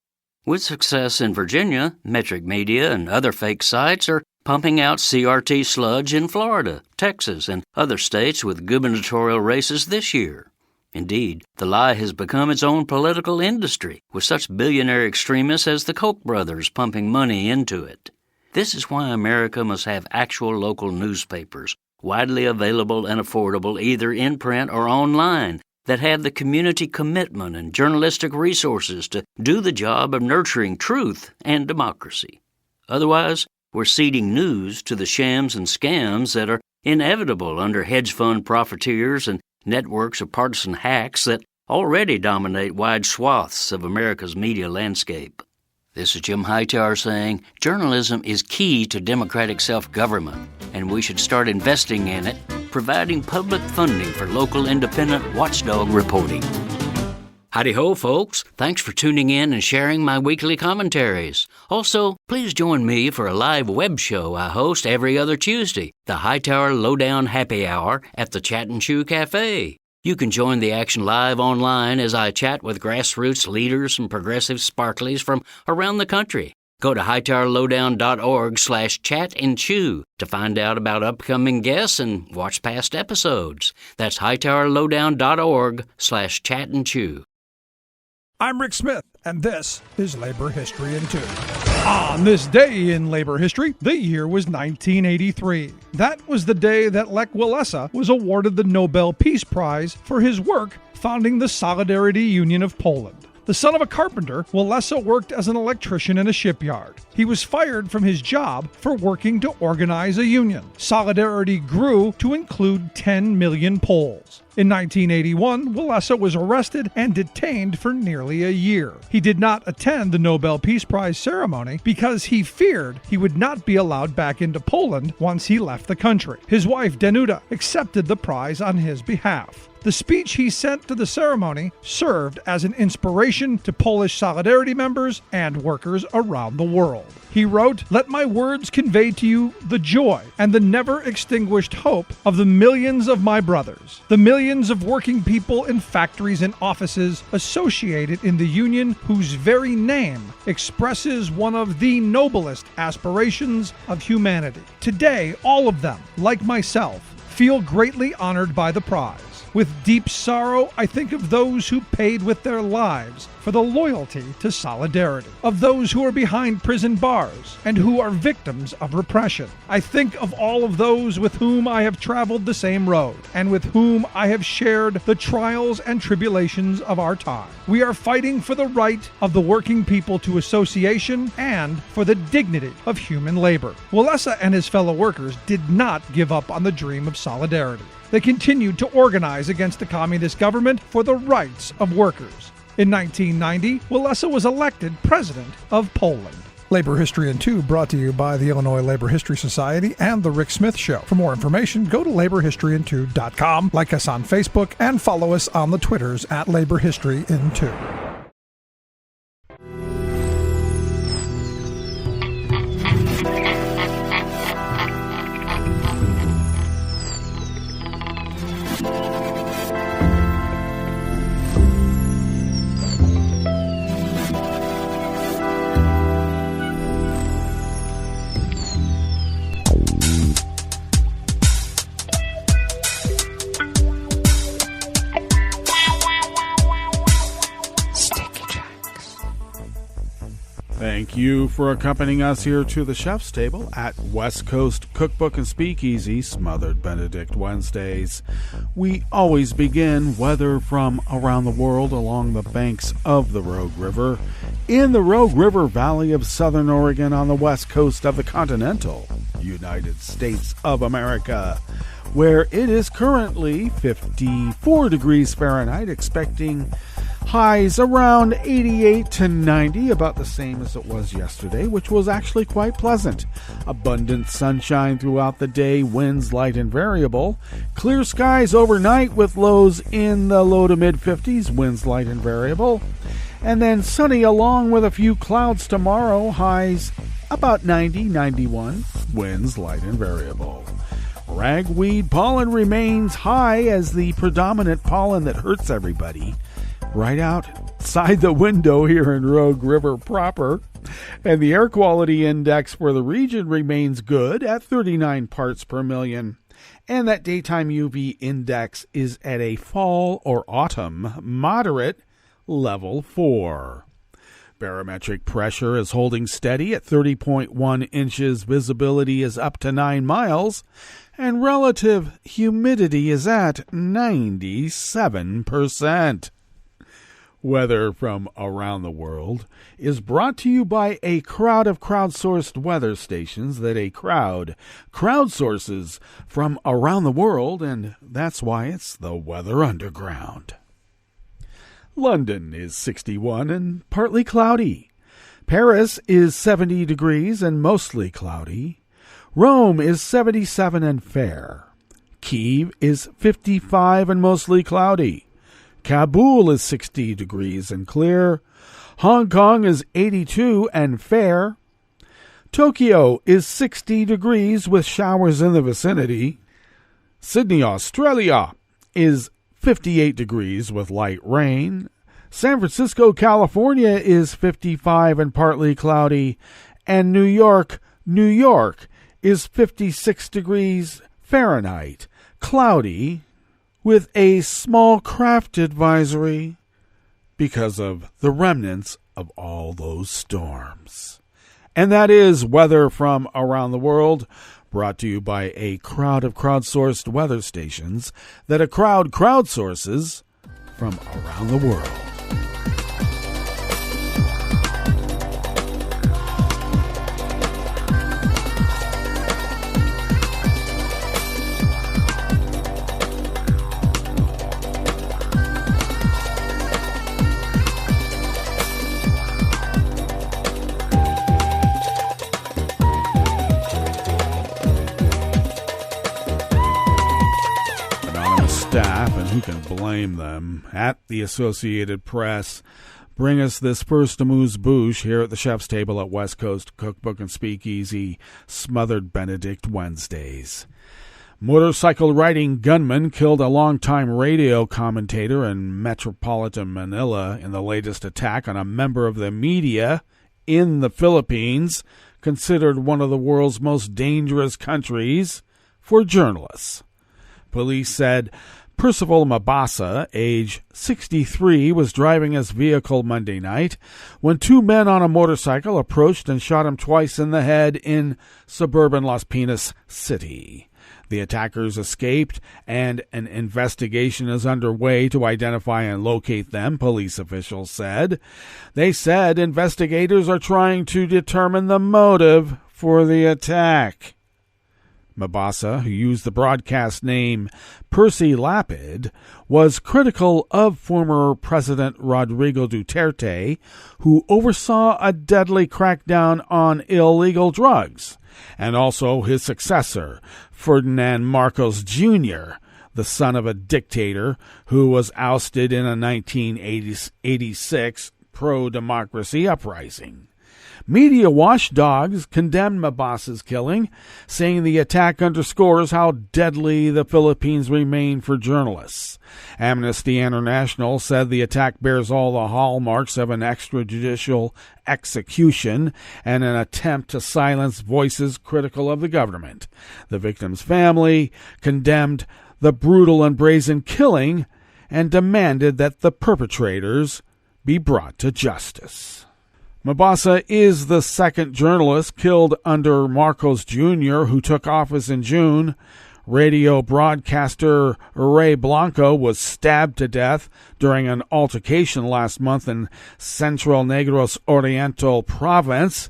With success in Virginia, Metric Media and other fake sites are pumping out CRT sludge in Florida, Texas, and other states with gubernatorial races this year. Indeed, the lie has become its own political industry, with such billionaire extremists as the Koch brothers pumping money into it. This is why America must have actual local newspapers, widely available and affordable either in print or online, that have the community commitment and journalistic resources to do the job of nurturing truth and democracy. Otherwise, we're ceding news to the shams and scams that are inevitable under hedge fund profiteers and networks of partisan hacks that already dominate wide swaths of America's media landscape. This is Jim Hightower saying, journalism is key to democratic self-government, and we should start investing in it, providing public funding for local independent watchdog reporting. Howdy-ho, folks. Thanks for tuning in and sharing my weekly commentaries. Also, please join me for a live web show I host every other Tuesday, the Hightower Lowdown Happy Hour at the Chat and Chew Cafe. You can join the action live online as I chat with grassroots leaders and progressive sparklies from around the country. Go to hightowerlowdown.org/chat-and-chew to find out about upcoming guests and watch past episodes. That's hightowerlowdown.org/chat-and-chew. I'm Rick Smith, and this is Labor History in 2. On this day in labor history, the year was 1983. That was the day that Lech Walesa was awarded the Nobel Peace Prize for his work founding the Solidarity Union of Poland. The son of a carpenter, Walesa worked as an electrician in a shipyard. He was fired from his job for working to organize a union. Solidarity grew to include 10 million Poles. In 1981, Walesa was arrested and detained for nearly a year. He did not attend the Nobel Peace Prize ceremony because he feared he would not be allowed back into Poland once he left the country. His wife, Danuta, accepted the prize on his behalf. The speech he sent to the ceremony served as an inspiration to Polish Solidarity members and workers around the world. He wrote, "Let my words convey to you the joy and the never extinguished hope of the millions of my brothers, the millions of working people in factories and offices associated in the union whose very name expresses one of the noblest aspirations of humanity. Today, all of them, like myself, feel greatly honored by the prize. With deep sorrow, I think of those who paid with their lives for the loyalty to solidarity, of those who are behind prison bars and who are victims of repression. I think of all of those with whom I have traveled the same road and with whom I have shared the trials and tribulations of our time. We are fighting for the right of the working people to association and for the dignity of human labor." Walesa and his fellow workers did not give up on the dream of solidarity. They continued to organize against the communist government for the rights of workers. In 1990, Walesa was elected president of Poland. Labor History in 2 brought to you by the Illinois Labor History Society and The Rick Smith Show. For more information, go to laborhistoryin2.com, like us on Facebook, and follow us on the Twitters at Labor History in 2. Thank you for accompanying us here to the chef's table at West Coast Cookbook and Speakeasy, Smothered Benedict Wednesdays. We always begin weather from around the world along the banks of the Rogue River, in the Rogue River Valley of Southern Oregon on the west coast of the continental United States of America, where it is currently 54 degrees Fahrenheit, expecting highs around 88 to 90, about the same as it was yesterday, which was actually quite pleasant. Abundant sunshine throughout the day, winds light and variable. Clear skies overnight with lows in the low to mid-50s, winds light and variable. And then sunny along with a few clouds tomorrow, highs about 90, 91, winds light and variable. Ragweed pollen remains high as the predominant pollen that hurts everybody right outside the window here in Rogue River proper. And the air quality index for the region remains good at 39 parts per million. And that daytime UV index is at a fall or autumn moderate level 4. Barometric pressure is holding steady at 30.1 inches. Visibility is up to 9 miles. And relative humidity is at 97%. Weather from around the world is brought to you by a crowd of crowdsourced weather stations that a crowd crowdsources from around the world, and that's why it's the Weather Underground. London is 61 and partly cloudy. Paris is 70 degrees and mostly cloudy. Rome is 77 and fair. Kyiv is 55 and mostly cloudy. Kabul is 60 degrees and clear. Hong Kong is 82 and fair. Tokyo is 60 degrees with showers in the vicinity. Sydney, Australia is 58 degrees with light rain. San Francisco, California is 55 and partly cloudy. And New York is 56 degrees Fahrenheit, cloudy, with a small craft advisory because of the remnants of all those storms. And that is weather from around the world, brought to you by a crowd of crowdsourced weather stations that a crowd crowdsources from around the world. Staff, and who can blame them, at the Associated Press bring us this first amuse-bouche here at the chef's table at West Coast Cookbook and Speakeasy Smothered Benedict Wednesdays. Motorcycle-riding gunmen killed a longtime radio commentator in metropolitan Manila in the latest attack on a member of the media in the Philippines, considered one of the world's most dangerous countries for journalists. Police said Percival Mabasa, age 63, was driving his vehicle Monday night when two men on a motorcycle approached and shot him twice in the head in suburban Las Piñas City. The attackers escaped, and an investigation is underway to identify and locate them, police officials said. They said investigators are trying to determine the motive for the attack. Mabasa, who used the broadcast name Percy Lapid, was critical of former President Rodrigo Duterte, who oversaw a deadly crackdown on illegal drugs, and also his successor, Ferdinand Marcos Jr., the son of a dictator who was ousted in a 1986 pro-democracy uprising. Media watchdogs condemned Mabasa's killing, saying the attack underscores how deadly the Philippines remain for journalists. Amnesty International said the attack bears all the hallmarks of an extrajudicial execution and an attempt to silence voices critical of the government. The victim's family condemned the brutal and brazen killing and demanded that the perpetrators be brought to justice. Mabasa is the second journalist killed under Marcos Jr., who took office in June. Radio broadcaster Ray Blanco was stabbed to death during an altercation last month in Central Negros Oriental province.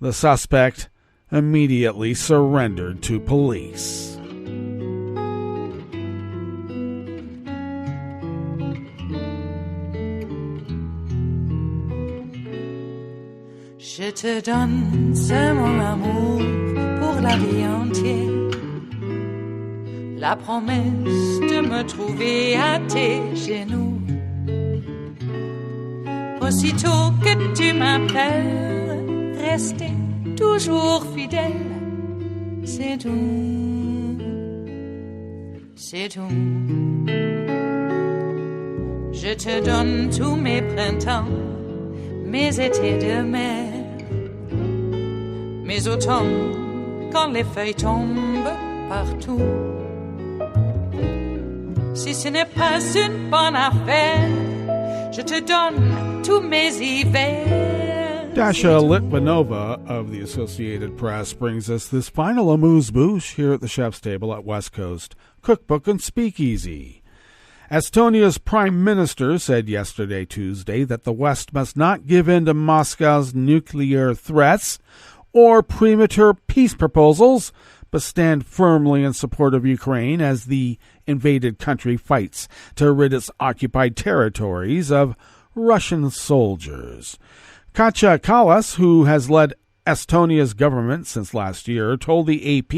The suspect immediately surrendered to police. Je te donne ce mon amour pour la vie entière, la promesse de me trouver à tes genoux. Aussitôt que tu m'appelles, rester toujours fidèle, c'est tout, c'est tout. Je te donne tous mes printemps, mes étés de mer, mes automnes quand les feuilles tombent partout. Si ce n'est pas une bonne affaire, je te donne tous mes hivers. Dasha Litvinova of the Associated Press brings us this final amuse-bouche here at the chef's table at West Coast Cookbook and Speakeasy. Estonia's Prime Minister said yesterday, Tuesday, that the West must not give in to Moscow's nuclear threats or premature peace proposals, but stand firmly in support of Ukraine as the invaded country fights to rid its occupied territories of Russian soldiers. Katja Kallas, who has led Estonia's government since last year, told the AP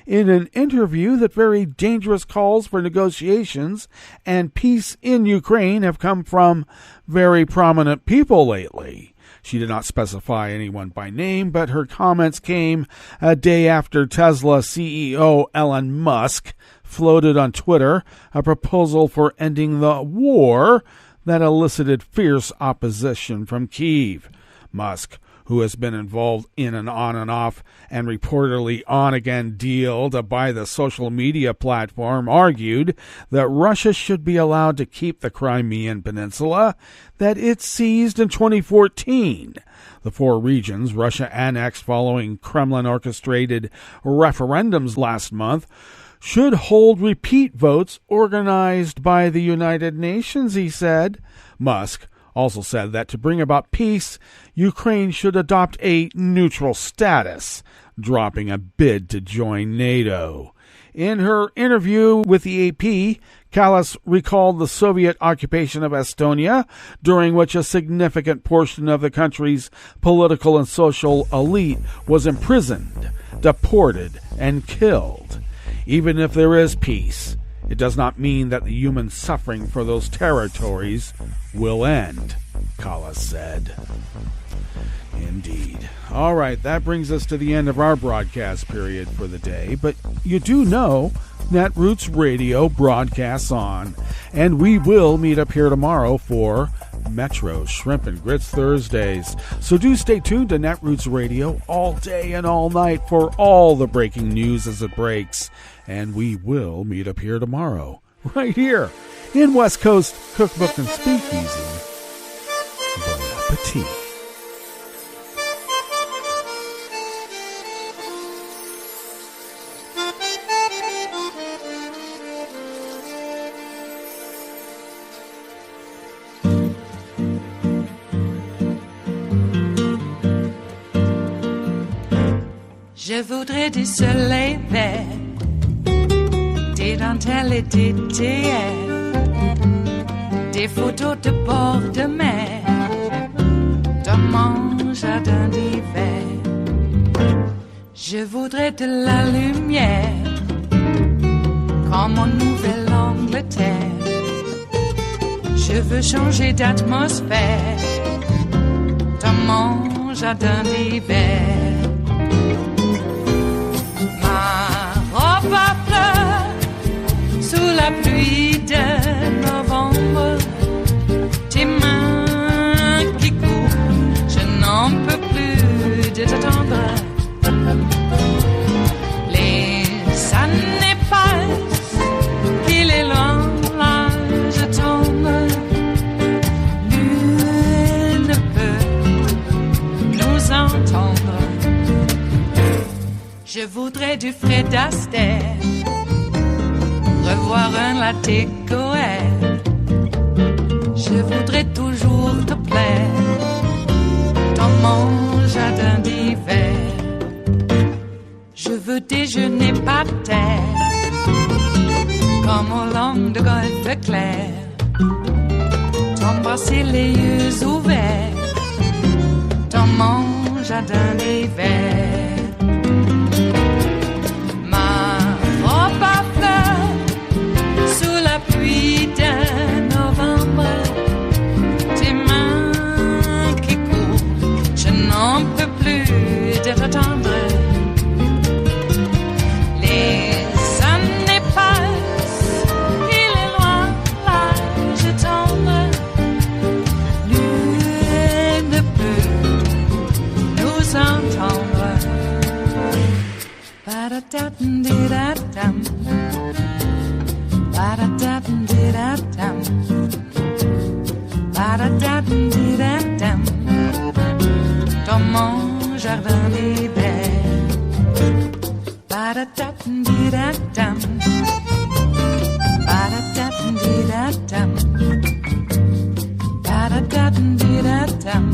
in an interview that very dangerous calls for negotiations and peace in Ukraine have come from very prominent people lately. She did not specify anyone by name, but her comments came a day after Tesla CEO Elon Musk floated on Twitter a proposal for ending the war that elicited fierce opposition from Kyiv. Musk, who has been involved in an on and off and reportedly on-again deal to buy the social media platform, argued that Russia should be allowed to keep the Crimean Peninsula that it seized in 2014. The 4 regions Russia annexed following Kremlin-orchestrated referendums last month should hold repeat votes organized by the United Nations, he said. Musk also said that to bring about peace, Ukraine should adopt a neutral status, dropping a bid to join NATO. In her interview with the AP, Kallas recalled the Soviet occupation of Estonia, during which a significant portion of the country's political and social elite was imprisoned, deported, and killed. Even if there is peace, it does not mean that the human suffering for those territories will end, Kallas said. Indeed. All right, that brings us to the end of our broadcast period for the day, but you do know Netroots Radio broadcasts on, and we will meet up here tomorrow for Metro Shrimp and Grits Thursdays. So do stay tuned to Netroots Radio all day and all night for all the breaking news as it breaks, and we will meet up here tomorrow, right here in West Coast Cookbook and Speakeasy. Bon appetit. Je voudrais du soleil vert, des dentelles et des théâtres, des photos de bord de mer, dans mon jardin d'hiver. Je voudrais de la lumière, comme en Nouvelle-Angleterre. Je veux changer d'atmosphère, dans mon jardin d'hiver. Ma robe à fleurs, sous la pluie de novembre, tes mains qui courent, je n'en peux plus de t'attendre. Les années passent, qu'il est loin, là je tombe. Nul ne peut nous entendre. Je voudrais du Fred Astaire, revoir un latte Goël. Je voudrais toujours te plaire dans mon jardin d'hiver. Je veux déjeuner par terre, comme au long de golfe clair, t'embrasser les yeux ouverts dans mon jardin d'hiver. Pluie de novembre, tes mains qui courent, je n'en peux plus de t'attendre. Les années passent, il est loin, là je tombe. Nul ne peut nous entendre. Ba-da-da-dum-di-da-dum. Ba-da-da-dum-di-da-dum. Ba-da-da-dum-di-da-dum. Dans mon jardin d'hiver. Ba-da-da-dum-di-da-dum. Ba-da-da-dum-di-da-dum. Ba-da-da-dum-di-da-dum.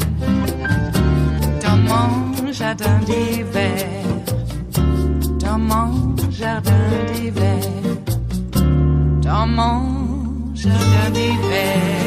Dans mon jardin d'hiver. Dans mon jardin d'hiver. Dans mon jardin d'hiver.